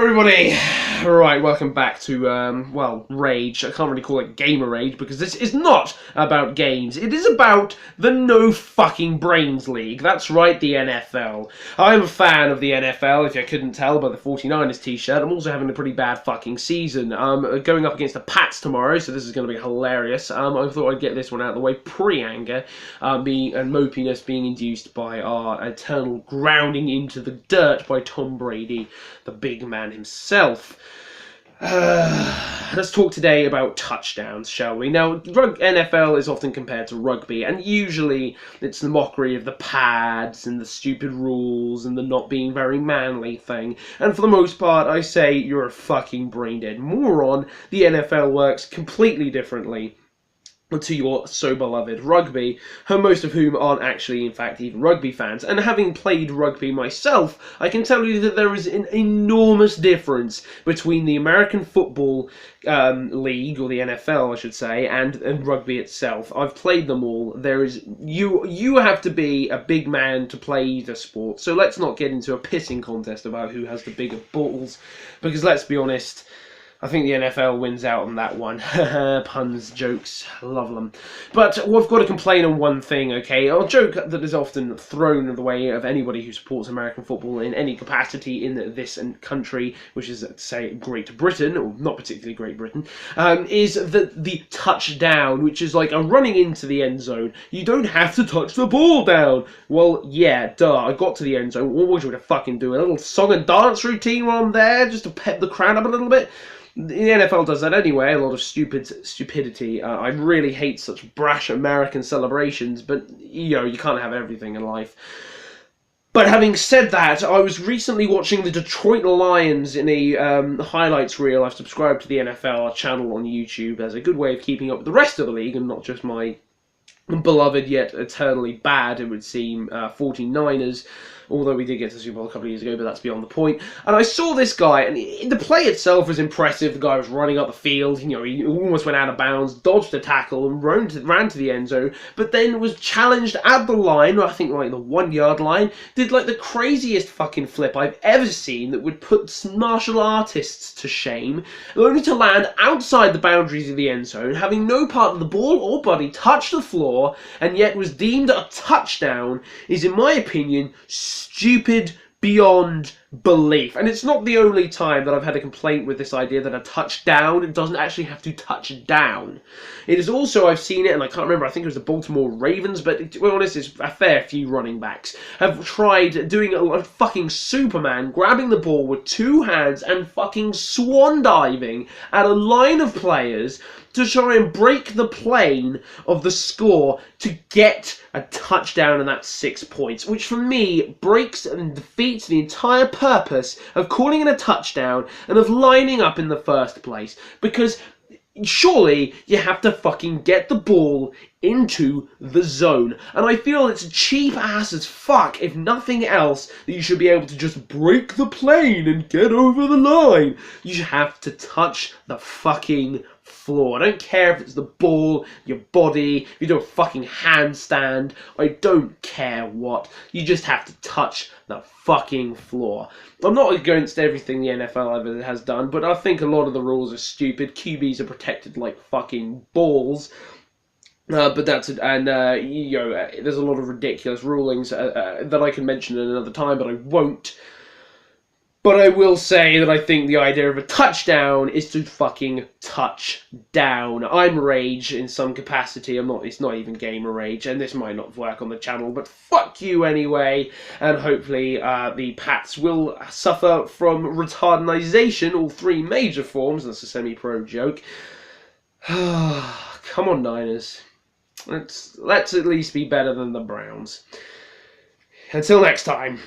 Everybody, right, welcome back to, well, Rage. I can't really call it Gamer Rage because this is not about games. It is about the No Fucking Brains League. That's right, the NFL. I'm a fan of the NFL, if you couldn't tell by the 49ers t-shirt. I'm also having a pretty bad fucking season. Going up against the Pats tomorrow, so this is going to be hilarious. I thought I'd get this one out of the way pre-anger, and mopiness being induced by our eternal grounding into the dirt by Tom Brady, the big man himself. Let's talk today about touchdowns, shall we? Now, NFL is often compared to rugby, and usually it's the mockery of the pads and the stupid rules and the not being very manly thing. And for the most part, I say you're a fucking brain-dead moron. The NFL works completely differently to your so beloved rugby, most of whom aren't actually, in fact, even rugby fans. And having played rugby myself, I can tell you that there is an enormous difference between the American Football League, or the NFL, I should say, and rugby itself. I've played them all. There is you have to be a big man to play either sport. So let's not get into a pissing contest about who has the bigger balls, because let's be honest, I think the NFL wins out on that one. Puns, jokes, love them. But we've got to complain on one thing, okay? A joke that is often thrown in the way of anybody who supports American football in any capacity in this country, which is, say, Great Britain, or not particularly Great Britain, is the touchdown, which is like a running into the end zone. You don't have to touch the ball down. Well, yeah, duh, I got to the end zone. What would you fucking do? A little song and dance routine while I'm there, just to pep the crowd up a little bit? The NFL does that anyway, a lot of stupidity. I really hate such brash American celebrations, but, you know, you can't have everything in life. But having said that, I was recently watching the Detroit Lions in a highlights reel. I've subscribed to the NFL channel on YouTube as a good way of keeping up with the rest of the league, and not just my beloved yet eternally bad, it would seem, 49ers. Although we did get to the Super Bowl a couple of years ago, but that's beyond the point. And I saw this guy, and the play itself was impressive. The guy was running up the field, you know, he almost went out of bounds, dodged a tackle, and ran to the end zone, but then was challenged at the line, I think like the 1 yard line, did like the craziest fucking flip I've ever seen that would put martial artists to shame, only to land outside the boundaries of the end zone, having no part of the ball or body touch the floor, and yet was deemed a touchdown, is, in my opinion, stupid beyond belief. And it's not the only time that I've had a complaint with this idea that a touchdown doesn't actually have to touch down. It is also, I've seen it, and I can't remember, I think it was the Baltimore Ravens, but to be honest, it's a fair few running backs have tried doing a fucking Superman, grabbing the ball with two hands and fucking swan diving at a line of players to try and break the plane of the score to get a touchdown, and that's 6 points, which for me breaks and defeats the entire purpose of calling it a touchdown and of lining up in the first place, because surely you have to fucking get the ball into the zone. And I feel it's cheap ass as fuck, if nothing else, that you should be able to just break the plane and get over the line. You should have to touch the fucking floor. I don't care if it's the ball, your body, if you do a fucking handstand, I don't care what. You just have to touch the fucking floor. I'm not against everything the NFL ever has done, but I think a lot of the rules are stupid. QBs are protected like fucking balls. But that's it, and you know, there's a lot of ridiculous rulings that I can mention at another time, but I won't. But I will say that I think the idea of a touchdown is to fucking touch down. I'm Rage in some capacity. It's not even Gamer Rage, and this might not work on the channel, but fuck you anyway. And hopefully the Pats will suffer from retardinization, all three major forms. That's a semi-pro joke. Come on, Niners. Let's at least be better than the Browns. Until next time.